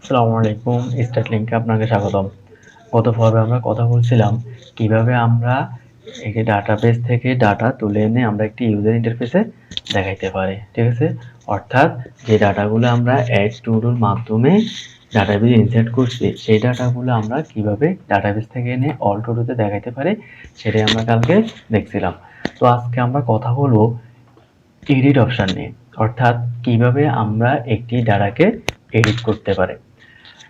আসসালামু আলাইকুম, স্টার্ট লিংকে আপনাকে স্বাগতম। গত পর্বে আমরা কথা বলছিলাম কিভাবে আমরা একটি ডাটাবেস থেকে ডাটা তুলে এনে আমরা একটি ইউজার ইন্টারফেসে দেখাইতে পারি। ঠিক আছে, অর্থাৎ যে ডাটাগুলো আমরা অ্যাড টু ডুর মাধ্যমে ডাটাবেস ইনসার্ট করছি সেই ডাটাগুলো আমরা কিভাবে ডাটাবেস থেকে এনে অল টু ডুতে দেখাইতে পারি সেটাই আমরা কালকে দেখছিলাম। তো আজকে আমরা কথা বলবো এডিট অপশন নিয়ে, অর্থাৎ কিভাবে আমরা একটি ডাটাকে এডিট করতে পারি।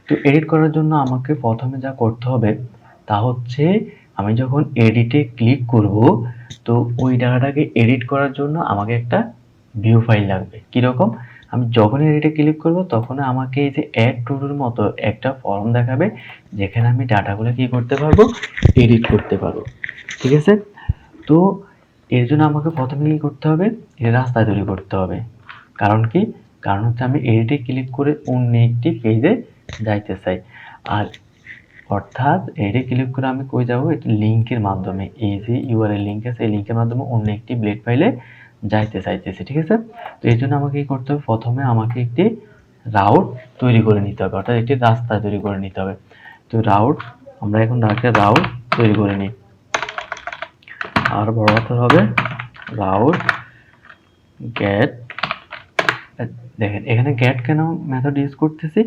তো এডিট করার জন্য আমাকে প্রথমে যা করতে হবে তা হচ্ছে আমি যখন এডিটে ক্লিক করব তো ওই ডাটাটাকে এডিট করার জন্য আমাকে একটা ভিউ ফাইল লাগবে। কীরকম? আমি যখন এডিটে ক্লিক করব তখন আমাকে এই যে অ্যাড টু ডুর মতো একটা ফর্ম দেখাবে যেখানে আমি ডাটাগুলো কি করতে পারবো, এডিট করতে পারবো। ঠিক আছে, তো এর জন্য আমাকে প্রথমে কি করতে হবে, এর রাস্তা তৈরি করতে হবে। কারণ কি? কারণ হচ্ছে আমি এডিটে ক্লিক করে অন্য একটি পেজে যাইতে চাই। আর অর্থাৎ এডিটে ক্লিক করে আমি কই যাব, একটি লিঙ্কের মাধ্যমে, এই যে ইউআরএল লিঙ্ক আছে এই লিঙ্কের মাধ্যমে অন্য একটি ব্লেড ফাইলে যাইতে চাইতেছি। ঠিক আছে, তো এর জন্য আমাকে কি করতে হবে, প্রথমে আমাকে একটি রাউট তৈরি করে নিতে হবে, অর্থাৎ একটি রাস্তা তৈরি করে নিতে হবে। তো রাউট আমরা এখন একটা রাউট তৈরি করে নিই, আর বড় হাতের হবে রাউট গেট। দেখেন এখানে গেট কেন মেথড ইউজ করতেছি,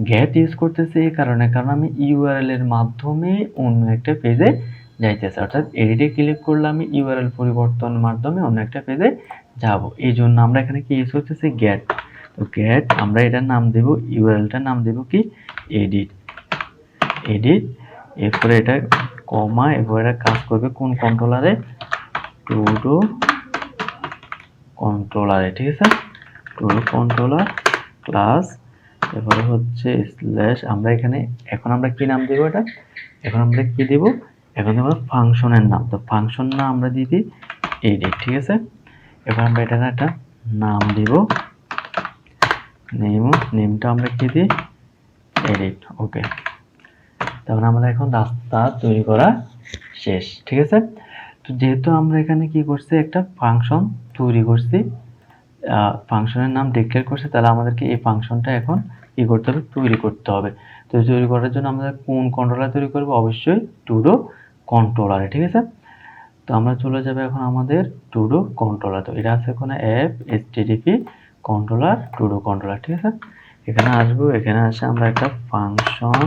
গেট ইউজ করতেছি এই কারণে, কারণ আমি ইউআরএল এর মাধ্যমে অন্য একটা পেজে যাইতেছি, অর্থাৎ এডিটে ক্লিক করলে আমি ইউআরএল পরিবর্তনের মাধ্যমে অন্য একটা পেজে যাব। এই জন্য আমরা এখানে কি ইউজ করতেছি, গেট। তো গেট আমরা এটার নাম দেব, ইউআরএলটার নাম দেব কি, এডিট। এডিট, এরপরে এটা কমা, এরপরে এটা কাজ করবে কোন কন্ট্রোলারে, টুডো কন্ট্রোলারে। ঠিক আছে, টুডো কন্ট্রোলার ক্লাস, এরপরে হচ্ছে স্ল্যাশ। আমরা এখানে এখন আমরা কি নাম দেব, এটা এখন আমরা কি দেব, এখন আমরা ফাংশনের নাম। তো ফাংশন নাম আমরা দিয়ে দিই এডিট। ঠিক আছে, এবার আমরা এটার একটা নাম দিব, নেমটা আমরা কি দিই, এডিট। ওকে, তারপরে আমরা এখন রাস্তা তৈরি করা শেষ। ঠিক আছে, তো যেহেতু আমরা এখানে কি করছি, একটা ফাংশন তৈরি করছি, ফাংশনের নাম ডিক্লেয়ার করছে, তাহলে আমাদেরকে এই ফাংশনটা এখন কি করতে হবে, তৈরি করতে হবে। তো তৈরি করার জন্য আমরা কোন কন্ট্রোলার তৈরি করব, অবশ্যই টুডো কন্ট্রোলারে। ঠিক আছে, তো আমরা চলে যাবে এখন আমাদের টুডো কন্ট্রোলার। তো এটা আছে এখানে অ্যাপ এইচটিটিপি কন্ট্রোলার টুডো কন্ট্রোলার। ঠিক আছে, এখানে আসবো, এখানে আসে আমরা একটা ফাংশন,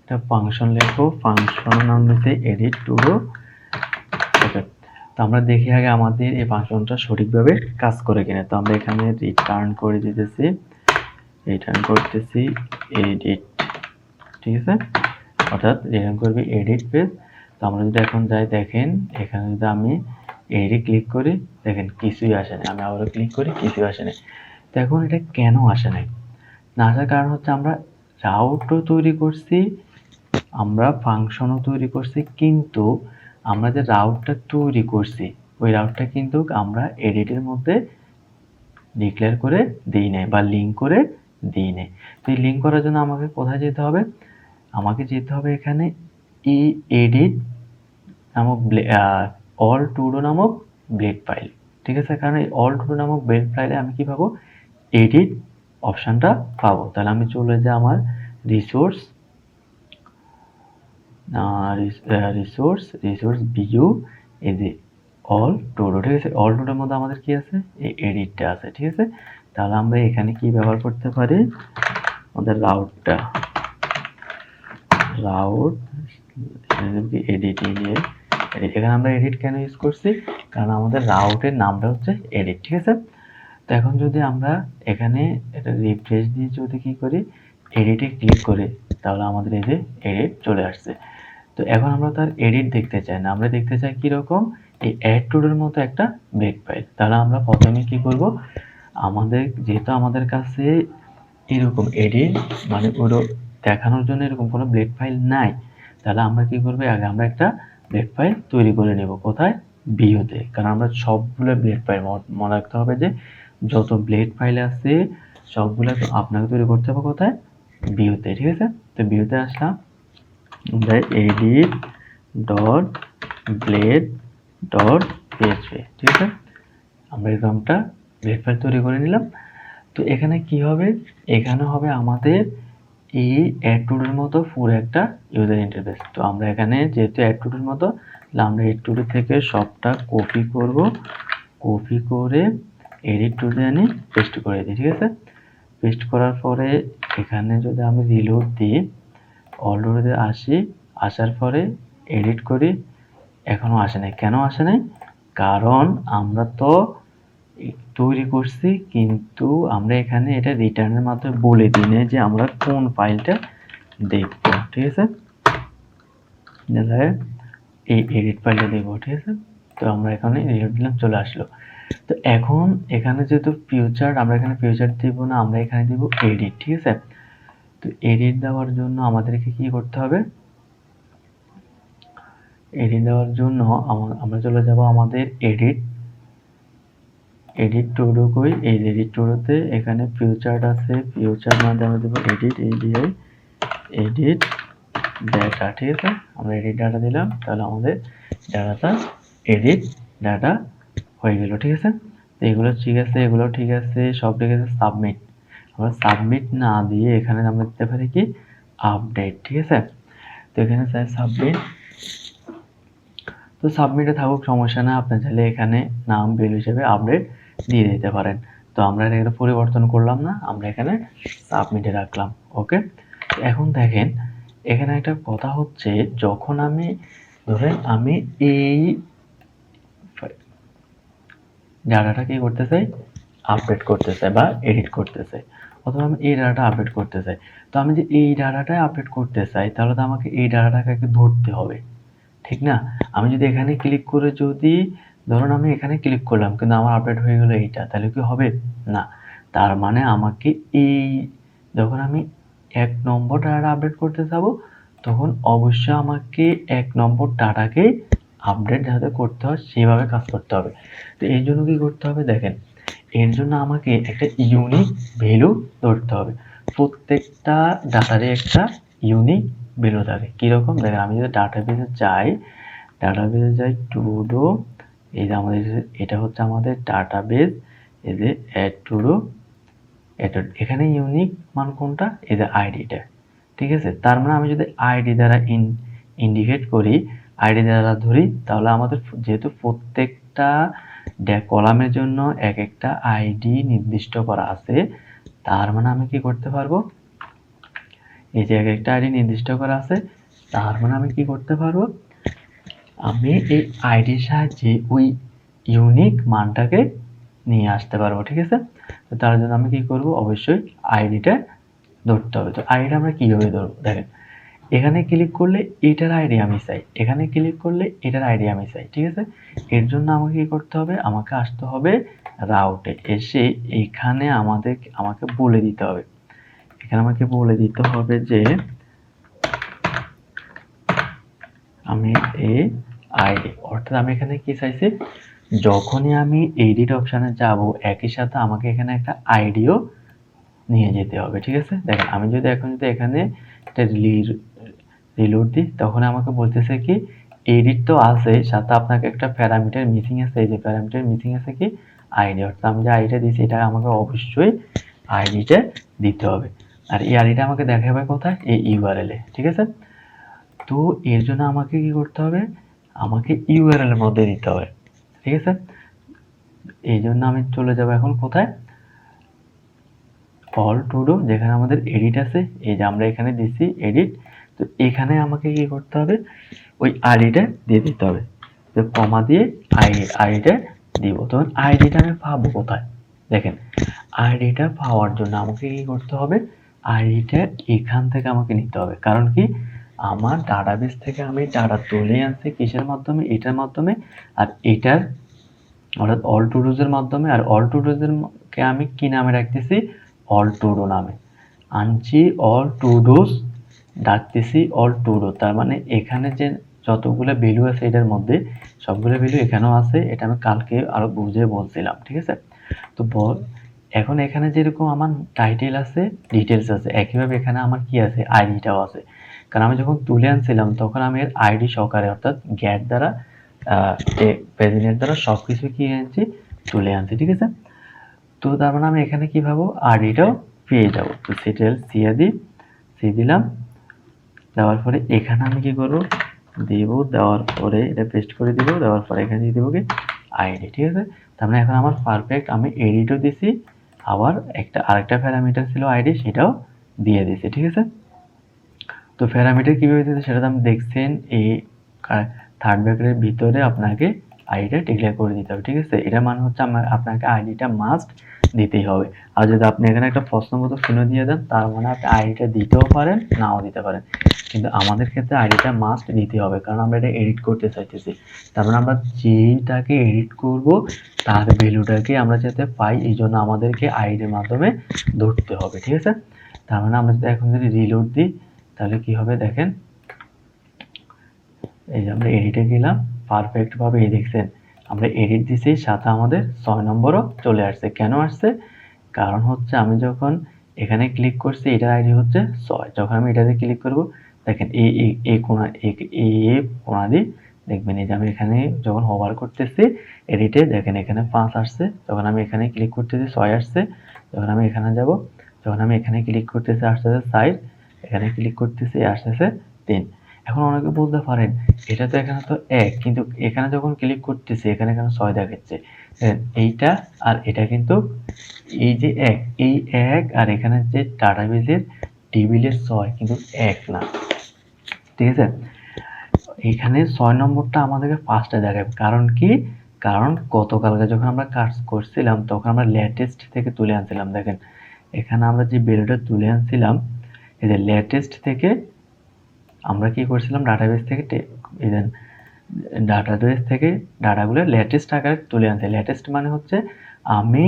একটা ফাংশন লিখবো, ফাংশনের নাম দিতে এডিট টুডো। ওকে, তো আমরা দেখি আগে আমাদের এই ফাংশনটা সঠিকভাবে কাজ করে কিনা। তো আমরা এখানে রিটার্ন করে দিতেছি, রিটার্ন করতেছি এডিট। ঠিক আছে, অর্থাৎ রিটার্ন করবে এডিট পেজ। তো আমরা যদি এখন যাই, দেখেন এখানে যদি আমি এডিট ক্লিক করি, দেখেন কিছুই আসে না। আমি আবারও ক্লিক করি, কিছুই আসে না। তো এখন এটা কেন আসে নাই, না আসার কারণ হচ্ছে আমরা রাউটও তৈরি করছি, আমরা ফাংশনও তৈরি করছি, কিন্তু আমরা যে রাউটটা তৈরি করছি ওই রাউটটা কিন্তু আমরা এডিটের মধ্যে ডিক্লেয়ার করে দিই নাই বা লিঙ্ক করে দিই নাই। তো এই লিঙ্ক করার জন্য আমাকে কোথায় যেতে হবে, আমাকে যেতে হবে এখানে ই এডিট নামক অল টুডো নামক ব্লেড ফাইল। ঠিক আছে, কারণ এই অল টুডো নামক ব্লেড ফাইলে আমি কি পাবো, এডিট অপশানটা পাবো। তাহলে আমি চলে যাই আমার রিসোর্স, রিসোর্স ভিউ, এই যে অল টুডো। ঠিক আছে, অল টুডোর মধ্যে আমাদের কি আছে, এই এডিটটা আছে। ঠিক আছে, তাহলে আমরা এখানে কি ব্যবহার করতে পারি, আমাদের রাউটটা, রাউট এডিট নিয়ে এডিট। এখানে আমরা এডিট কেন ইউজ করছি, কারণ আমাদের রাউটের নামটা হচ্ছে এডিট। ঠিক আছে, তো এখন যদি আমরা এখানে এটা রিফ্রেশ দিয়ে যদি কি করি, এডিটে ক্লিক করি, তাহলে আমাদের এই যে এডিট চলে আসছে। তো এখন আমরা তার এডিট দেখতে চাই না, আমরা দেখতে চাই কিরকম, এই অ্যাড টুডোর মতো একটা ব্লেড ফাইল। তাহলে আমরা প্রথমে কি করব, আমাদের যেহেতু আমাদের কাছে এরকম এডিট মানে ওরও দেখানোর জন্য এরকম কোনো ব্লেড ফাইল নাই, তাহলে আমরা কি করব, আগে আমরা একটা ব্লেড ফাইল তৈরি করে নেব। কোথায়, ভিউতে। কারণ আমরা সবগুলো ব্লেড ফাইল মনে রাখতে হবে যে যত ব্লেড ফাইল আছে সবগুলো আপনাকে তৈরি করতে হবে কোথায়, ভিউতে। ঠিক আছে, তো ভিউতে আসলাম, আমরা edit dot blade dot PHP. ঠিক আছে, আমরা এই নামটা গেট ফাইল তৈরি করে নিলাম। তো এখানে কি হবে, এখানে হবে আমাদের এই অ্যাড টু ডুর মতো পুরো একটা ইউজার ইন্টারফেস। তো আমরা এখানে যেহেতু অ্যাড টু ডুর মতো, আমরা অ্যাড টু ডু থেকে সবটা কপি করব, কপি করে এডিট টু ডে এনে পেস্ট করে দিই। ঠিক আছে, পেস্ট করার পরে এখানে যদি আমি রিলোড দিই, অলরেডি আসি, আসার পরে এডিট করি, এখনো আসে নাই। কেন আসে নাই? কারণ আমরা তো তৈরি করছি, কিন্তু আমরা এখানে এটা রিটার্নের মাধ্যমে বলে দিই না যে আমরা কোন ফাইলটা দেখব। ঠিক আছে, এই এডিট ফাইলটা দেখবো। ঠিক আছে, তো আমরা এখানে রিলোড দিলাম, চলে আসলো। তো এখন এখানে যেহেতু ফিউচার, আমরা এখানে ফিউচার দিব না, আমরা এখানে দিব এডিট। ঠিক আছে, তো এডিট দেওয়ার জন্য আমাদেরকে কি করতে হবে, এডিট দেওয়ার জন্য আমরা চলে যাব আমাদের এডিট টু ডু কই, এই এডিট টু ডুতে এখানে ফিউচার আছে, ফিউচার মানে আমরা দেবো এডিট এডিআই এডিট ডাটা। ঠিক আছে, আমরা এডিট ডাটা দিলাম, তাহলে আমাদের ডাটাটা এডিট ডাটা হয়ে গেল। ঠিক আছে, তো এগুলো ঠিক আছে, এগুলো ঠিক আছে, সব ঠিক আছে। সাবমিট, আমরা সাবমিট না দিয়ে এখানে আমরা দিতে পারি কি আপডেট। ঠিক আছে, তো এখানে চাই সাবমিট, তো সাবমিটে থাকুক, সমস্যা না, আপনি চাইলে এখানে নাম ভ্যালু হিসেবে আপডেট দিয়ে দিতে পারেন। তো আমরা এটা পরিবর্তন করলাম না, আমরা এখানে সাবমিটে রাখলাম। ওকে, এখন দেখেন এখানে একটা কথা হচ্ছে, যখন আমি ধরেন আমি এই ডাটাটা কি করতে চাই, আপডেট করতে চাই বা এডিট করতে চাই, অথবা আমি এই ডাটাটা আপডেট করতে চাই। তো আমি যে এই ডাটাটাই আপডেট করতে চাই, তাহলে তো আমাকে এই ডাটাটাকে ধরতে হবে, ঠিক না? আমি যদি এখানে ক্লিক করে, যদি ধরুন আমি এখানে ক্লিক করলাম কিন্তু আমার আপডেট হয়ে গেল এইটা, তাহলে কি হবে না? তার মানে আমাকে এই, যখন আমি 1 নম্বর ডাটা আপডেট করতে যাব, তখন অবশ্যই আমাকে 1 নম্বর ডাটাকে আপডেট যাতে করতে হয় সেভাবে কাজ করতে হবে। তো এই জন্য কি করতে হবে দেখেন, এর জন্য আমাকে একটা ইউনিক ভ্যালু ধরতে হবে। প্রত্যেকটা ডাটারই একটা ইউনিক ভ্যালু থাকে। কীরকম দেখেন, আমি যদি ডাটাবেসে যাই, ডাটাবেসে যাই টু ডু, এই যে আমাদের এটা হচ্ছে আমাদের ডাটাবেস, এই যে অ্যাড টু ডু, এখানে ইউনিক মান কোনটা, এই যে আইডিটা। ঠিক আছে, তার মানে আমি যদি আইডি দ্বারা ইন্ডিকেট করি, আইডি দ্বারা ধরি, তাহলে আমাদের যেহেতু প্রত্যেকটা কলামের জন্য এক একটা আইডি নির্দিষ্ট করা আছে, তার মানে আমি কি করতে পারবো, এই যে এক একটা আইডি নির্দিষ্ট করা আছে, তার মানে আমি কি করতে পারবো, আমি এই আইডির সাহায্যে ওই ইউনিক মানটাকে নিয়ে আসতে পারবো। ঠিক আছে, তো তার জন্য আমি কি করব, অবশ্যই আইডিটা ধরতে হবে। তো আইডিটা আমরা কিভাবে ধরবো দেখেন, এখানে ক্লিক করলে এটার আইডি আমি চাই, এখানে ক্লিক করলে এটার আইডি আমি চাই। ঠিক আছে, এর জন্য আমাকে কি করতে হবে, আমাকে আসতে হবে রাউটে, এসে এখানে আমাকে বলে দিতে হবে, এখানে আমাকে বলে দিতে হবে যে আমি এই আইডি, অর্থাৎ আমি এখানে কি চাইছি, যখনই আমি এডিট অপশানে যাব, একই সাথে আমাকে এখানে একটা আইডিও নিয়ে যেতে হবে। ঠিক আছে, দেখেন আমি যদি এখন যদি এখানে একটা রিলোড দিই, তখন আমাকে বলতেছে কি এডিট তো আছে, সাথে আপনাকে একটা প্যারামিটার মিসিং আছে, এই যে প্যারামিটার মিসিং আছে কি আইডি, অর্থাৎ আমি যে আইডিটা দিয়েছি এটা আমাকে অবশ্যই আইডিটা দিতে হবে। আর এই আইডিটা আমাকে দেখাবে কোথায়, এই ইউআরএল এ। ঠিক আছে, তো এর জন্য আমাকে কি করতে হবে, আমাকে ইউআরএল এর মধ্যে দিতে হবে। ঠিক আছে, এই জন্য আমি চলে যাব এখন কোথায়, অল টু ডু, যেখানে আমাদের এডিট আছে, এই যে আমরা এখানে দিচ্ছি এডিট, তো এখানে আমাকে কি করতে হবে, ওই আইডিটা দিয়ে দিতে হবে, তো কমা দিয়ে আইডিটা দিব। তখন আইডিটা আমি পাবো কোথায় দেখেন, আইডিটা পাওয়ার জন্য আমাকে কি করতে হবে, আইডিটা এখান থেকে আমাকে নিতে হবে। কারণ কি, আমার ডাটাবেস থেকে আমি ডাটা তুলে আনছি কিসের মাধ্যমে, এটার মাধ্যমে, আর এটার অর্থাৎ অল টু ডুজ এর মাধ্যমে। আর অল টু ডুজ কে আমি কি নামে রাখতেছি, অল টু ডু নামে আনছি, অল টু ডুজ ডাকতেছি অল টু ডু। তার মানে এখানে যে যতগুলো ভ্যালু আছে এটার মধ্যে সবগুলো ভ্যালু এখানেও আছে, এটা আমি কালকে আরো বুঝে বলছিলাম। ঠিক আছে, তো এখন এখানে যেরকম আমার টাইটেল আছে, ডিটেলস আছে, একইভাবে এখানে আমার কি আছে, আইডিটাও আছে। কারণ আমি যখন তুলে আনছিলাম তখন আমি এর আইডি সহকারে, অর্থাৎ গ্যাট দ্বারা, প্রেসিডেন্ট দ্বারা সবকিছু কি আনছি, তুলে আনছি। ঠিক আছে, তো তার মানে আমি এখানে কি পাবো, আইডিটাও পেয়ে যাবো। তো সেটেল সি দিলাম, দেওয়ার পরে এখানে আমি কি করবো দেব, দেওয়ার পরে এটা পেস্ট করে দিব, দেওয়ার পরে এখানে দিয়ে দেবো কি আইডি। ঠিক আছে, তার মানে এখন আমার পারফেক্ট, আমি এডিটও দিছি, আবার আরেকটা প্যারামিটার ছিল আইডি, সেটাও দিয়ে দিছি। ঠিক আছে, তো প্যারামিটার কিভাবে দিতে সেটা তো আপনি দেখছেন, এই থার্ড ব্র্যাকেটের ভিতরে আপনাকে আইডিটা ডিক্লেয়ার করে দিতে হবে। ঠিক আছে, এটা মানে হচ্ছে আপনাকে আইডিটা মাস্ট দিতেই হবে। আর যদি আপনি এখানে একটা প্রশ্নবোধক চিহ্ন দিয়ে দেন, তার মানে আপনি আইডিটা দিতেও পারেন, নাও দিতে পারেন, কিন্তু আমাদের ক্ষেত্রে আইডিটা মাস্ট দিতে হবে, কারণ আমরা এটা এডিট করতে চাইতেছি। তার মানে আমরা যেটাকে এডিট করব তার ভ্যালুটাকে আমরা যাতে পাই, এই জন্য আমাদেরকে আইডির মাধ্যমে ধরতে হবে। ঠিক আছে, তার মানে আমরা যদি এখন যদি রিলোড দিই, তাহলে কি হবে দেখেন, এই যে আমরা এডিটে গেলাম, পারফেক্ট ভাবে এই দেখছেন আমরা এডিট দিছি, সাথে আমাদের 6 নম্বরও চলে আসছে। কেন আসছে, কারণ হচ্ছে আমি যখন এখানে ক্লিক করছি, এটার আইডি হচ্ছে 6, যখন আমি এটাতে ক্লিক করব দেখেন এই কোণা দিয়ে দেখবেন, এই যে আমি এখানে যখন হোভার করতেছি এডিটে দেখেন এখানে 5 আসছে, যখন আমি এখানে ক্লিক করতেছি 6 আসছে, যখন আমি এখানে যাব, যখন আমি এখানে ক্লিক করতেছি আসতেছে 4, এখানে ক্লিক করতেছি আসতেছে 3। এখন অনেকে বলতে পারেন এটা তো এখানে তো 1, কিন্তু এখানে যখন ক্লিক করতেছি এখানে কেন 6 দেখাচ্ছে। এইটা আর এটা কিন্তু এই যে 1, এই 1 আর এখানে যে ডাটাবেজের টেবিলের 6 কিন্তু 1 না। ঠিক আছে, এখানে 6 নম্বরটা আমাদেরকে ফার্স্টে দেখাবে, কারণ কি, কারণ গতকালকে যখন আমরা কাজ করছিলাম তখন আমরা লেটেস্ট থেকে তুলে আনছিলাম। দেখেন এখানে আমরা যে ভ্যালুটা তুলে আনছিলাম, এই যে লেটেস্ট থেকে আমরা কি করছিলাম, ডাটাবেস থেকে ডাটাগুলো লেটেস্ট আকারে তুলে আনছি। লেটেস্ট মানে হচ্ছে আমি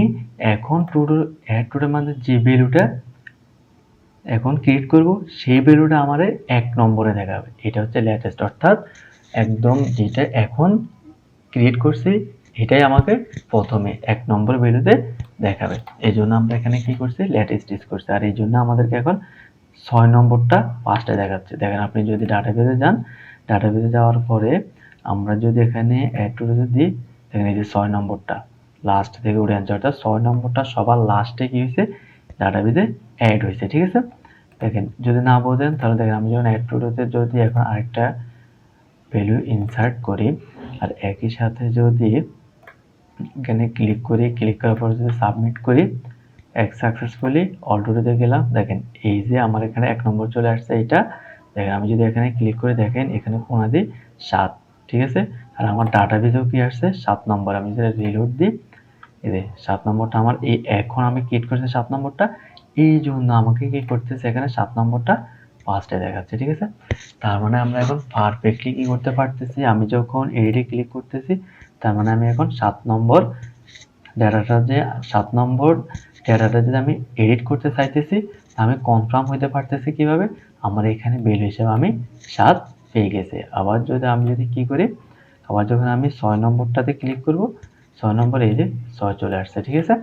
এখন টুডে মানে যে ভ্যালুটা এখন ক্রিয়েট করব সেই ভ্যালুটা আমার 1 নম্বরে দেখাবে, এটা হচ্ছে লেটেস্ট, অর্থাৎ একদম যেটা এখন ক্রিয়েট করছি এটাই আমাকে প্রথমে 1 নম্বর ভ্যালুতে দেখাবে। এই জন্য আমরা এখানে কি করছি, লেটেস্ট ইউজ করছি, আর এই জন্য আমাদেরকে এখন 6 নম্বরটা ফার্স্টে দেখাচ্ছে। দেখেন আপনি যদি ডাটাবেসে যান, ডাটাবেসে যাওয়ার পরে আমরা যদি এখানে অ্যাড টু দিই, দেখেন এই যে 6 নম্বরটা লাস্ট থেকে উঠে আনছে, অর্থাৎ 6 নম্বরটা সবার লাস্টে কি হয়েছে, ডাটাবেসে অ্যাড হয়েছে। ঠিক আছে, দেখেন যদি না বোঝেন তাহলে দেখেন আমি যখন অ্যাড টু যদি এখন আরেকটা ভ্যালু ইনসার্ট করি, আর একই সাথে যদি এখানে ক্লিক করি, ক্লিক করার পর যদি সাবমিট করি, সাকসেসফুলি অল টুডেতে গেলাম, দেখেন এই যে আমার এখানে 1 নম্বর চলে আসছে। এটা দেখেন আমি যদি এখানে ক্লিক করে দেখেন এখানে কোণা দিই 7। ঠিক আছে, আর আমার ডাটাবেসেও কি আসছে 7 নম্বর। আমি যদি রিলোড দিই, এই যে 7 নম্বরটা আমার এই এখন আমি ক্লিক করছি 7 নম্বরটা, এই জন্য আমাকে কি করতেছে এখানে 7 নম্বরটা ফার্স্টে দেখাচ্ছে। ঠিক আছে, তার মানে আমরা এখন পারফেক্টলি কি করতে পারতেছি, আমি যখন এডিটে ক্লিক করতেছি তার মানে আমি এখন 7 নম্বর ডাটাটা যদি আমি এডিট করতে চাইতেছি, আমি কনফার্ম হইতে পারতেছি কিভাবে, আমার এখানে ভ্যালু হিসেবে আমি 7 পেয়ে গেছি। আবার যদি কি করি, আবার যখন আমি 6 নম্বরটাতে ক্লিক করব, 6 নম্বর এই যে 6 চলে আসছে। ঠিক আছে,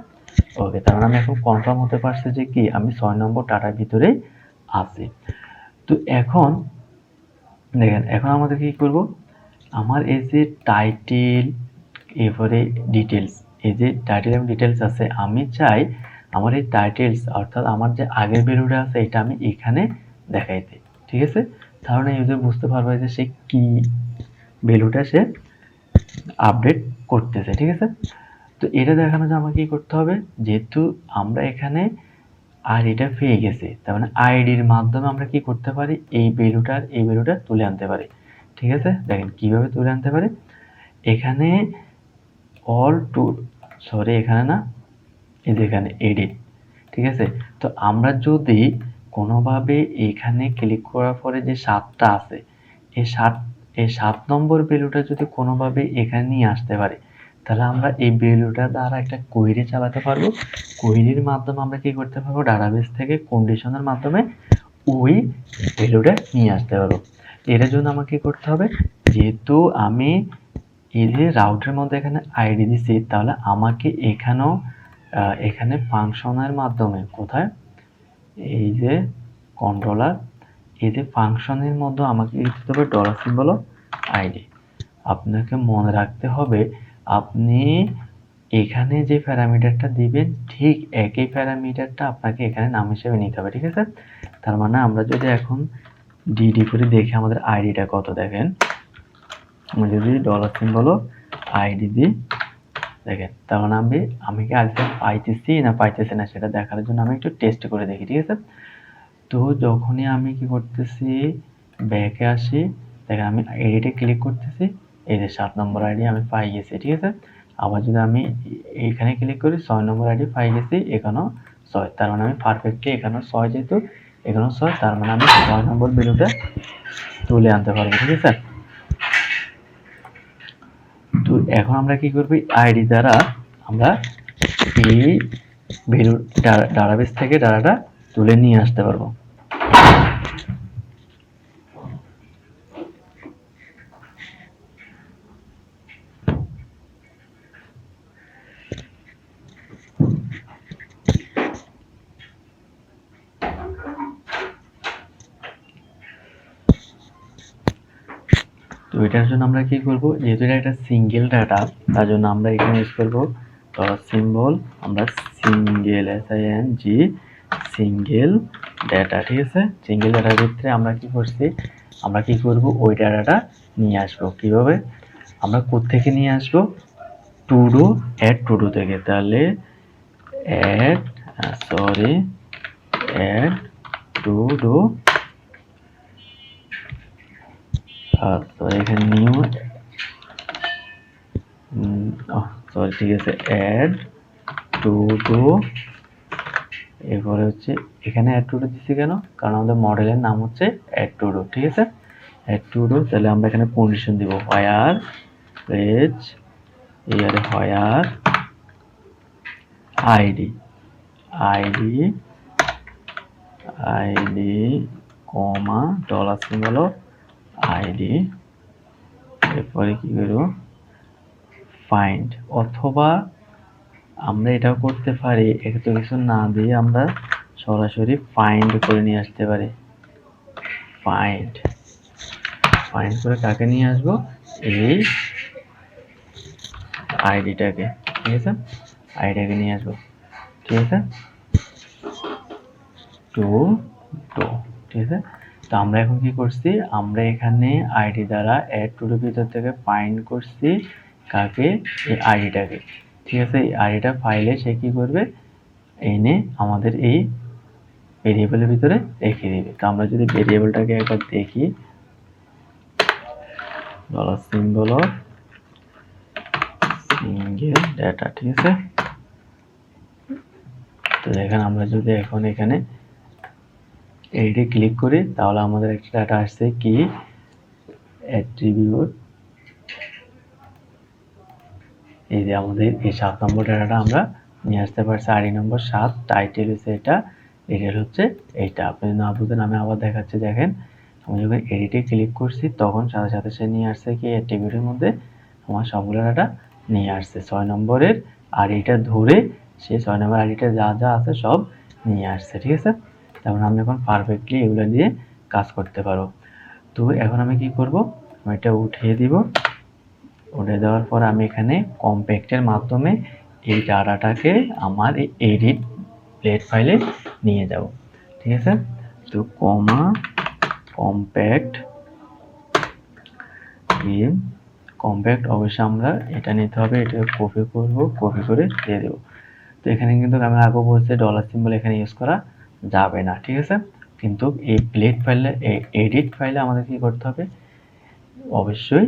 ওকে, তার মানে আমি এখন কনফার্ম হতে পারছি যে কি আমি 6 নম্বর ডাটার ভিতরেই আছি। তো এখন দেখেন এখন আমাদের কি করব, আমার এই যে টাইটেল এরপরে ডিটেলস, এই যে টাইটেল এবং ডিটেলস আছে, আমি চাই আমার এই টাইটেলস অর্থাৎ আমার যে আগের ভ্যালুটা আছে এটা আমি এখানে দেখাইতে। ঠিক আছে, তাহলে ইউজার বুঝতে পারবে যে সে কি ভ্যালুটা সে আপডেট করতেছে। ঠিক আছে, তো এটা দেখানোর জন্য আমাকে কি করতে হবে, যেহেতু আমরা এখানে আইডিটা পেয়ে গেছি, তার মানে আইডির মাধ্যমে আমরা কি করতে পারি, এই ভ্যালুটা তুলে আনতে পারি। ঠিক আছে, দেখেন কিভাবে তুলে আনতে পারি, এখানে এখানে না, এই যে এখানে এডিট। ঠিক আছে, তো আমরা যদি কোনোভাবে এখানে ক্লিক করার পরে যে 7টা আছে, এই 7 নম্বর ভ্যালুটা যদি কোনোভাবে এখানে নিয়ে আসতে পারি, তাহলে আমরা এই ভ্যালুটা দ্বারা একটা কোয়েরি চালাতে পারবো। কোয়েরির মাধ্যমে আমরা কি করতে পারবো, ডাটাবেস থেকে কন্ডিশনের মাধ্যমে ওই ভ্যালুটা নিয়ে আসতে পারবো। এটার জন্য আমাকে কি করতে হবে, যেহেতু আমি এই যে রাউটের মধ্যে এখানে আইডি দিছি, তাহলে আমাকে এখানে ফাংশনের মাধ্যমে কোথায়, এই যে কন্ট্রোলার, এই যে ফাংশনের মধ্যে আমাকে লিখতে হবে $সিম্বল অফ আইডি। আপনাকে মনে রাখতে হবে আপনি এখানে যে প্যারামিটারটা দিবেন ঠিক একই প্যারামিটারটা আপনাকে এখানে নাম হিসেবে নিতে হবে, ঠিক আছে? তার মানে আমরা যদি এখন ডিডি করে দেখি আমাদের আইডিটা কত, দেখেন আমি যদি ডলার সিম্বল আইডি দিই, দেখেন তার মানে আমি কি আনসার পাইতেছি না পাইতেছি না সেটা দেখার জন্য আমি একটু টেস্ট করে দেখি, ঠিক আছে? তো যখনই আমি কি করতেছি ব্যাকে আসি, দেখেন আমি এডিটে ক্লিক করতেছি, এই যে 7 নম্বর আইডি আমি পাই গেছি, ঠিক আছে? আবার যদি আমি এইখানে ক্লিক করি 6 নম্বর আইডি পাই গেছি, এখানেও 6, তার মানে আমি পারফেক্টলি এখানেও 6 যেহেতু এখানেও 6, তার মানে আমি 6 নম্বর ভ্যালুটা তুলে আনতে পারবো, ঠিক আছে? তো এখন আমরা কি করব, আইডি দ্বারা আমরা এই ভ্যালু ডাটাবেস থেকে ডাটাটা তুলে নিয়ে আসতে পারবো। তো এটার জন্য আমরা কি করব, যেহেতু এটা একটা সিঙ্গেল ডাটা, তার জন্য আমরা এখানে ইউজ করব ডলার সিম্বল, আমরা সিঙ্গেল SING সিঙ্গেল ডাটা, ঠিক আছে? সিঙ্গেল ডাটার ভিতরে আমরা কি করছি, আমরা কি করব ওই ডাটাটা নিয়ে আসবো। কিভাবে আমরা কোত্থেকে নিয়ে আসবো, টুডো অ্যাড টুডো থেকে, তাহলে অ্যাড টুডো, তো এখানে নিউ সরি ঠিক আছে, অ্যাড টুডো, এরপরে হচ্ছে এখানে অ্যাড টুডো দিচ্ছি কেন, কারণ আমাদের মডেলের নাম হচ্ছে অ্যাড টুডো, ঠিক আছে? অ্যাড টুডো, তাহলে আমরা এখানে কন্ডিশন দিব হোয়ার পেজ ইয়ারে হোয়ার আইডি কমা ডলার সিম্বল আইডি, এরপরে কি করব ফাইন্ড, অথবা আমরা এটাও করতে পারি এত কিছু না দিয়ে আমরা সরাসরি ফাইন্ড করে নিয়ে আসতে পারি। ফাইন্ড করে কাকে নিয়ে আসবো, এই আইডিটাকে, ঠিক আছে? আইডিটাকে নিয়ে আসবো, ঠিক আছে? টু ঠিক আছে? তো আমরা এখন কি করছি, আমরা এখানে আইডি দ্বারা অ্যাড টু এর ভিতর থেকে ফাইন্ড করছি কাকে, এই আইডিটাকে, ঠিক আছে? এই আইডিটা ফাইলে সে কি করবে, এনে আমাদের এই ভেরিয়েবলের ভিতরে রেখে দিবে। তো আমরা যদি ভেরিয়েবলটাকে একবার দেখি, dollar symbol of single data, ঠিক আছে? তো দেখেন আমরা যদি এখন এখানে এইটা ক্লিক করি, তাহলে আমাদের একটা ডাটা আসছে কি, অ্যাট্রিবিউট, এই যে আমাদের এই 7 নম্বর ডাটাটা আমরা নিয়ে আসতে পারছি, আইডি নম্বর 7, টাইটেল হচ্ছে এটা, ডিটেল হচ্ছে এইটা। আপনি না বুঝেন আমি আবার দেখাচ্ছি, দেখেন আমি যখন এডিটে ক্লিক করছি তখন সাথে সাথে সে নিয়ে আসছে কি, অ্যাট্রিবিউটের মধ্যে আমার সবগুলো ডাটা নিয়ে আসছে 6 নম্বরের আইডিটা ধরে, সে 6 নম্বর আইডিটা যা যা আছে সব নিয়ে আসছে, ঠিক আছে? তারপর আমি এখন পারফেক্টলি এগুলো দিয়ে কাজ করতে পারবো। তো এখন আমি কি করব, আমি এটা উঠিয়ে দিব, উঠে দেওয়ার পর আমি এখানে কম্প্যাক্টের মাধ্যমে এই ডাটাটাকে আমার এই এডিট প্লেট ফাইলে নিয়ে যাব, ঠিক আছে? তো কমা কম্প্যাক্ট অবশ্যই আমরা এটা নিতে হবে, এটা কপি করব, কপি করে দিয়ে দেব। তো এখানে কিন্তু আমি আগে বলছি ডলার সিম্বল এখানে ইউজ করা যাবে না, ঠিক আছে? কিন্তু এই প্লেট ফাইলে, এই এডিট ফাইলে আমাদের কি করতে হবে, অবশ্যই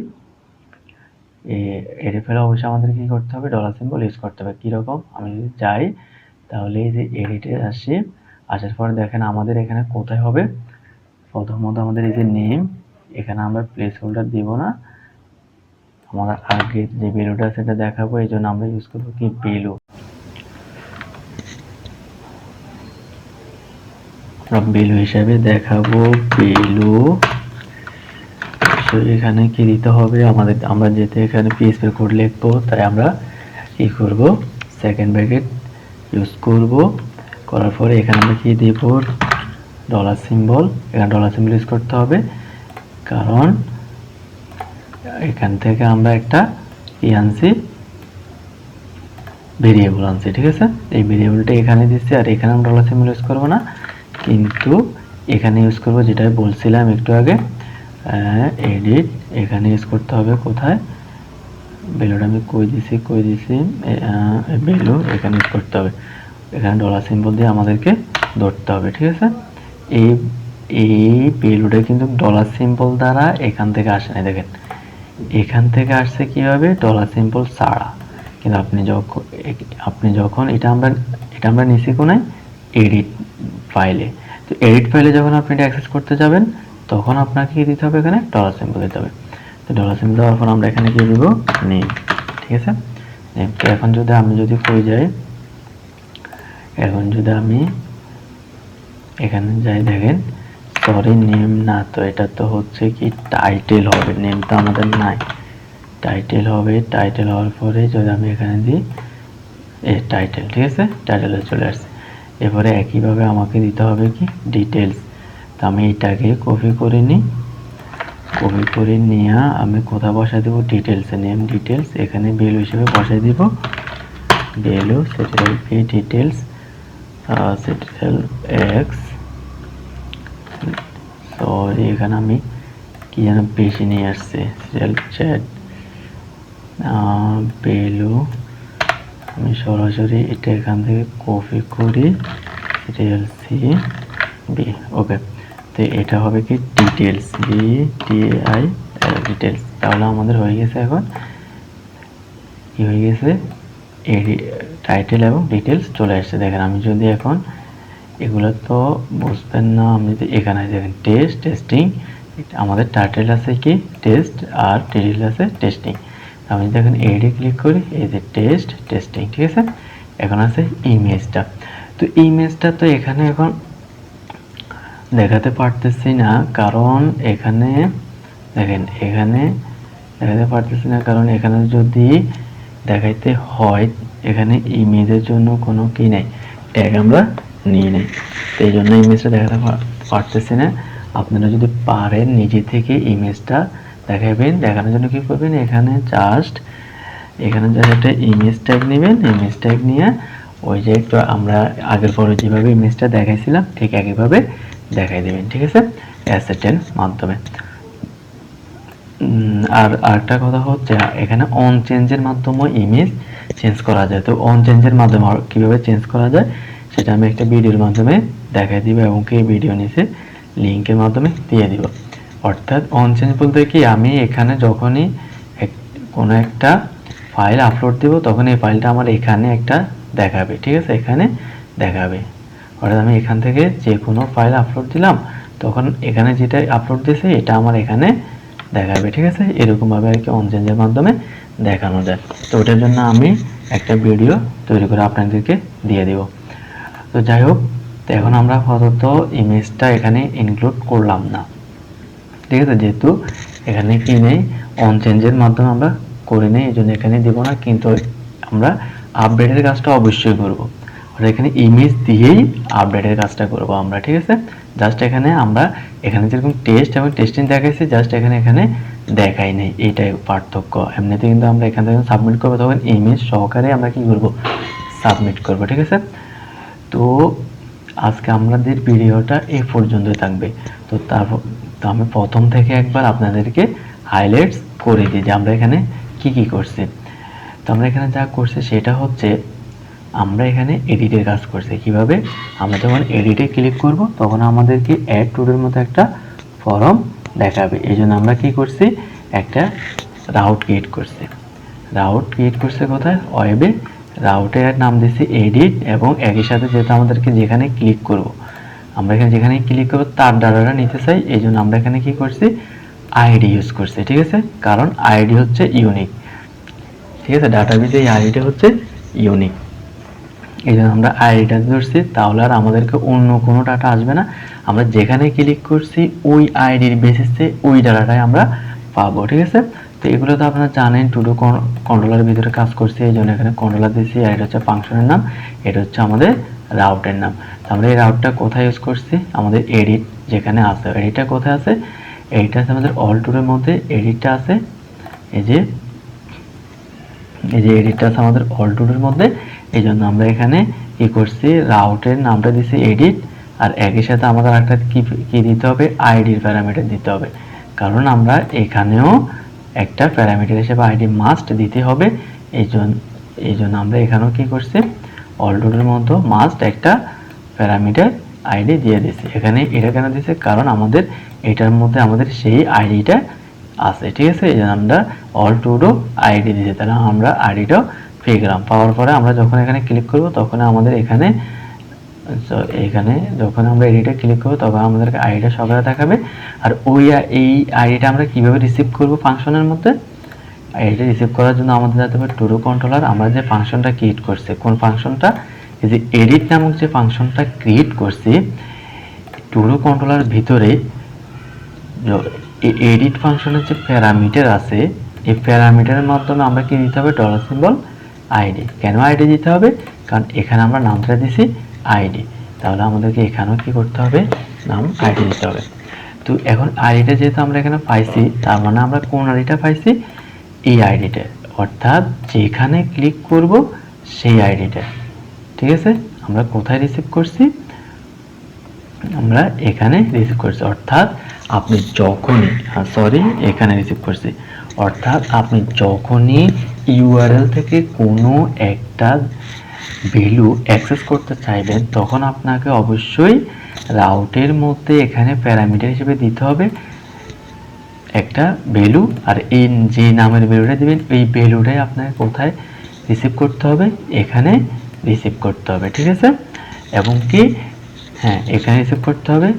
এডিট ফাইলে অবশ্যই আমাদের কি করতে হবে, ডলার সিম্বল ইউজ করতে হবে। কীরকম, আমি যদি যাই তাহলে এই যে এডিটে আসি, আসার পর দেখেন আমাদের এখানে কোথায় হবে, প্রথমত আমাদের এই যে নেম, এখানে আমরা প্লেস হোল্ডার দিব না, আমরা আগে যে ভ্যালুটা সেটা দেখাবো, এই জন্য আমরা ইউজ করবো কি ভ্যালু, আমরা ভ্যালু হিসাবে দেখাবো ভ্যালু। তো এখানে কি দিতে হবে আমাদের, আমরা যেহেতু এখানে পিএইচপি কোড লিখবো তাই আমরা কি করব, সেকেন্ড ব্র্যাকেট ইউজ করব, করার পরে এখানে আমরা কি দেব, ডলার সিম্বল, এখানে ডলার সিম্বল ইউজ করতে হবে, কারণ এখান থেকে আমরা একটা কি আনছি, ভেরিয়েবল আনছি, ঠিক আছে। এই ভেরিয়েবলটা এখানে দিচ্ছি, আর এখানে আমরা ডলার সিম্বল ইউজ করবো না, কিন্তু এখানে ইউজ করবো, যেটা বলছিলাম একটু আগে, এডিট এখানে ইউজ করতে হবে। কোথায় ভ্যালুটা আমি কই দিছি ভ্যালু এখানে ইউজ করতে হবে, এখানে ডলার সিম্বল দিয়ে আমাদেরকে ধরতে হবে, ঠিক আছে। এই এই ভ্যালুটা কিন্তু ডলার সিম্বল দ্বারা এখান থেকে আসে না, দেখেন এখান থেকে আসছে কিভাবে, ডলার সিম্বল ছাড়া। কিন্তু আপনি যখন এটা আমরা নিছি কোনায় এডিট ফাইলে, তো এডিট ফাইলে যখন আপনি এটা অ্যাক্সেস করতে যাবেন তখন আপনাকে কি দিতে হবে, এখানে ডলার সিম্বল দিতে হবে। তো ডলার সিম্বল দেওয়ার পর আমরা এখানে কি দিব, নেম, ঠিক আছে। নেম। তো এখন যদি আমি কই যাই, এখন যদি আমি এখানে যাই, দেখেন সরি নেম না, তো এটা তো হচ্ছে কি টাইটেল হবে, নেম তো আমাদের নাই, টাইটেল হবে। টাইটেল হওয়ার পরে যদি আমি এখানে দিই টাইটেল, ঠিক আছে, টাইটেলে চলে আসছে। এবারে একইভাবে আমাকে দিতে হবে কি ডিটেলস। তো আমি এটাকে কপি করে নিই, কপি করে নিয়ে আমি কোথায় বসাই দেবো, ডিটেলসে, নেম ডিটেলস, এখানে ভ্যালু হিসেবে বসাই দিব value settle P details settle x, sorry এখানে আমি কি যেন বেশি নিয়ে আসছে, সেটেল চ্যাট ভ্যালু, আমি সরাসরি এটা এখান থেকে কপি করি সেটেল সি বি, ওকে। তো এটা হবে কি details, B T I details. তাহলে আমাদের হয়ে গেছে, এখন কি হয়ে গেছে, টাইটেল এবং ডিটেলস চলে আসছে। দেখেন আমি যদি এখন এগুলো তো বুঝবেন না, আমি যদি এখানে দেখেন টেস্টিং, আমাদের টাইটেল আছে কি টেস্ট আর ডিটেলস আছে টেস্টিং। আমি দেখেন এডি ক্লিক করি, এই যে টেস্টিং, ঠিক আছে। এখন আছে ইমেজটা, তো ইমেজটা তো এখানে এখন দেখাতে পারতেছি না, কারণ এখানে দেখেন এখানে দেখাতে পারতেছি না, কারণ এখানে যদি দেখাইতে হয়, এখানে ইমেজের জন্য কোনো কি নেই, ট্যাগ আমরা নিয়ে নেই, তো এই জন্য ইমেজটা দেখাতে পারতেছি না। আপনারা যদি পারেন নিজে থেকে ইমেজটা দেখাবেন, দেখানোর জন্য কি করবেন, এখানে জাস্ট একটা ইমেজ ট্যাগ নেবেন, ইমেজ ট্যাগ নিয়ে ওই যে একটু আমরা আগের পরে যেভাবে ইমেজটা দেখাইছিলাম ঠিক একইভাবে দেখাই দেবেন, ঠিক আছে, অ্যাসেটের মাধ্যমে। আর আরেকটা কথা হচ্ছে, এখানে অন চেঞ্জের মাধ্যমে ইমেজ চেঞ্জ করা যায়। তো অন চেঞ্জের মাধ্যমে কিভাবে চেঞ্জ করা যায় সেটা আমি একটা ভিডিওর মাধ্যমে দেখাই দিব, এবং এই ভিডিও নিচে লিঙ্কের মাধ্যমে দিয়ে দিব। অর্থাৎ অন চেঞ্জ বলতে কি, আমি এখানে যখনই কোনো একটা ফাইল আপলোড দিব তখন এই ফাইলটা আমার এখানে একটা দেখাবে, ঠিক আছে, এখানে দেখাবে। অর্থাৎ আমি এখান থেকে যে কোনো ফাইল আপলোড দিলাম তখন এখানে যেটা আপলোড দিয়েছে এটা আমার এখানে দেখাবে, ঠিক আছে। এরকমভাবে আর কি অন চেঞ্জের মাধ্যমে দেখানো যায়। তো ওটার জন্য আমি একটা ভিডিও তৈরি করে আপনাদেরকে দিয়ে দিব। তো যাই হোক, তো এখন আমরা আপাতত ইমেজটা এখানে ইনক্লুড করলাম না, ঠিক আছে, যেহেতু এখানে কি নেই, অন চেঞ্জের মাধ্যমে আমরা করে নেই, এই জন্য এখানে দিব না। কিন্তু আমরা আপডেটের কাজটা অবশ্যই করব, আর এখানে ইমেজ দিয়েই আপডেটের কাজটা করব আমরা, ঠিক আছে। জাস্ট এখানে আমরা এখানে যেরকম টেস্ট এবং টেস্টিং দেখাইছি, জাস্ট এখানে দেখাই নেই, এইটাই পার্থক্য। এমনিতে কিন্তু আমরা এখান থেকে সাবমিট করবো তখন ইমেজ সহকারে আমরা কি করব, সাবমিট করব, ঠিক আছে। তো আজকে আমাদের ভিডিওটা এই পর্যন্তই থাকবে। তো আমি প্রথম থেকে একবার আপনাদেরকে হাইলাইটস করে দিই যে আমরা এখানে কি করছি। তো আমরা এখানে যা করছি সেটা হচ্ছে, আমরা এখানে এডিটের কাজ করছি। কিভাবে, আমরা যখন এডিটে ক্লিক করব তখন আমাদেরকে অ্যাড টুলের মতো একটা ফর্ম দেখাবে। এই জন্য আমরা কি করছি, একটা রাউট ক্রিয়েট করছি। কোথায়, ওয়েবে। রাউটের নাম দিচ্ছি এডিট, এবং একই সাথে যেহেতু আমাদেরকে যেখানে ক্লিক করব, আমরা এখানে যেখানে ক্লিক করব তার ডাটাটা নিতে চাই, এই জন্য আমরা এখানে কি করছি, আইডি ইউজ করছি, ঠিক আছে। কারণ আইডি হচ্ছে ইউনিক, ঠিক আছে, ডাটাবেজে এই আইডিটা হচ্ছে ইউনিক, এই জন্য আমরা আইডিটা ধরছি। তাহলে আর আমাদেরকে অন্য কোনো ডাটা আসবে না, আমরা যেখানে ক্লিক করছি ওই আইডির বেসিসে ওই ডাটাটাই আমরা পাবো, ঠিক আছে। তো এগুলো তো আপনারা জানেন, টুডু কন্ট্রোলারের ভিতরে কাজ করছে, এই জন্য এখানে কন্ট্রোলার দিয়েছি, আর এটা হচ্ছে ফাংশনের নাম, এটা হচ্ছে আমাদের রাউটের নাম। তো আমরা এই রাউটটা কোথায় ইউজ করছি, আমাদের এডিট যেখানে আছে, এডিটটা কোথায় আছে, এইটা আছে আমাদের অল টুলের মধ্যে, এডিটটা আছে এই যে এডিটটা আছে আমাদের অল টুলের মধ্যে। এই জন্য আমরা এখানে কি করছি, রাউটের নামটা দিছি এডিট, আর একই সাথে আমাদের একটা কি দিতে হবে, আইডির প্যারামিটার দিতে হবে, কারণ আমরা এখানেও একটা প্যারামিটার হিসেবে আইডি মাস্ট দিতে হবে। এই জন্য আমরা এখানেও কি করছি, অলরেডির মধ্যে মাস্ট একটা প্যারামিটার আইডি দিয়ে দিছি। এখানে এটা কেন দিছে, কারণ আমাদের এটার মধ্যে আমাদের সেই আইডিটা আছে, ঠিক আছে। এই জন্য আমরা অল টুডো আইডি দিয়েছি, তাহলে আমরা আইডিটাও পেয়ে গেলাম। পাওয়ার পরে আমরা যখন এখানে ক্লিক করব তখন আমাদের এখানে যখন আমরা এডিটে ক্লিক করব তখন আমাদেরকে আইডিটা সকালে দেখাবে। আর এই আইডিটা আমরা কিভাবে রিসিভ করব ফাংশনের মধ্যে, আইডিটা রিসিভ করার জন্য আমাদের যেতে হবে টুডো কন্ট্রোলার। আমরা যে ফাংশনটা ক্রিয়েট করছি, কোন ফাংশনটা, এই যে এডিট নামক যে ফাংশনটা ক্রিয়েট করছি, টুডো কন্ট্রোলার ভিতরে এডিট ফাংশনের যে প্যারামিটার আছে, এই প্যারামিটারের মাধ্যমে আমরা কি দিতে হবে, ডলার সিম্বল আইডি। কেন আইডি দিতে হবে, কারণ এখানে আমরা নামটা দিছি আইডি, তাহলে আমাদেরকে এখানেও কি করতে হবে, নাম আইডি দিতে হবে। তো এখন আইডিটা যেহেতু আমরা এখানে পাইছি, তার মানে আমরা কোন আইডিটা পাইছি, এই আইডিটা, অর্থাৎ যেখানে ক্লিক করব সেই আইডিটা, ঠিক আছে। আমরা কোথায় রিসিভ করছি, আমরা এখানে রিসিভ করছি, অর্থাৎ আপনি যখনই এখানে রিসিভ করছি, অর্থাৎ আপনি যখনই ইউআরএল থেকে কোনো একটা ভ্যালু অ্যাক্সেস করতে চাইবেন, তখন আপনাকে অবশ্যই রাউটের মধ্যে এখানে প্যারামিটার হিসেবে দিতে হবে একটা ভ্যালু, আর এই যে নামের ভ্যালুটা দিবেন এই ভ্যালুটাই আপনাকে কোথায় রিসিভ করতে হবে, এখানে রিসিভ করতে হবে, ঠিক আছে। এবং কি হ্যাঁ, এখানে রিসিভ করতে হবে,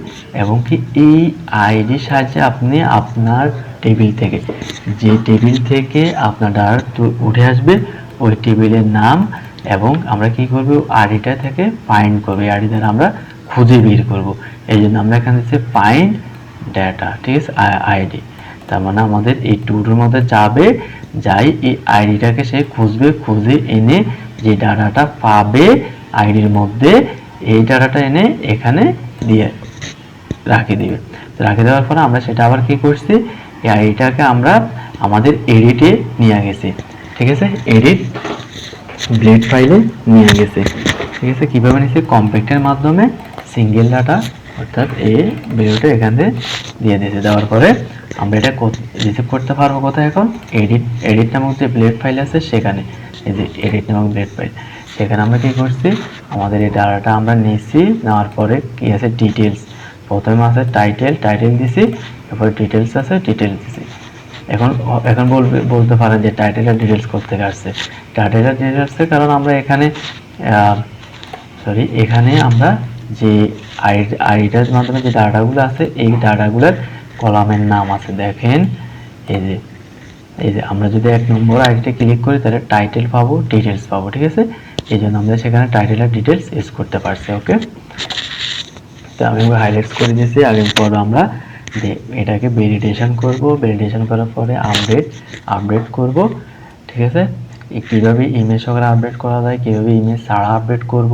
এবং কি এই আইডির সাহায্যে আপনি আপনার টেবিল থেকে, যে টেবিল থেকে আপনার ডাটা উঠে আসবে ওই টেবিলের নাম, এবং আমরা কি করব, আইডিটা থেকে ফাইন্ড করব, এই আইডি দ্বারা আমরা খুঁজে বের করব। এই জন্য আমরা এখানে দিচ্ছি ফাইন্ড ডাটা, ঠিক আছে, আইডি। তার মানে আমাদের এই টুডোর মধ্যে যাই এই আইডিটাকে সে খুঁজবে, খুঁজে এনে যে ডাটাটা পাবে আইডির মধ্যে, এই ডাটাটা এনে এখানে দিয়ে রাখি দিবে। রাখি দেওয়ার পরে আমরা সেটা আবার কি করছি, এই আইডিটাকে আমরা আমাদের এডিটে নিয়ে গেছি, ঠিক আছে, এডিট ব্লেড ফাইলে নিয়ে গেছে, ঠিক আছে। কিভাবে নিয়েছি, কম্প্যাক্টের মাধ্যমে সিঙ্গেল ডাটা, অর্থাৎ এই ভিডিওটা এখানে দিয়ে দিয়েছে। দেওয়ার পরে আমরা এটা রিসিভ করতে পারবো কোথায়, এখন এডিট নামক যে ব্লেড ফাইল আছে সেখানে, এই যে এডিট নামক ব্লেড ফাইল, সেখানে আমরা কি করছি, আমাদের এই ডাটাটা আমরা নিয়েছি, নেওয়ার পরে কি আছে, ডিটেলস, প্রথমে আছে টাইটেল দিছি, তারপরে ডিটেলস আছে, ডিটেলস দিছি। এখন বলতে পারেন যে টাইটেল আর ডিটেলস করতে আসছে, টাইটেল আর ডিটেলস, কারণ আমরা এখানে আমরা যে আইডিটার মাধ্যমে যে ডাটাগুলো আছে, এই ডাটাগুলোর কলামের নাম আছে, দেখেন এই যে আমরা যদি 1 নম্বর আইডিতে ক্লিক করি তাহলে টাইটেল পাবো, ডিটেলস পাবো, ঠিক আছে। এই জন্য আমরা সেখানে টাইটেল আর ডিটেলস ইউজ করতে পারছি। ওকে, তো আমি হাইলাইটস করে দিয়েছি। আগে পর আমরা এটাকে ভ্যালিডেশন করব, ভ্যালিডেশন করার পরে আপডেট করব, ঠিক আছে। কিভাবে ইমেজ সহকারে আপডেট করা যায়, কিভাবে ইমেজ ছাড়া আপডেট করব,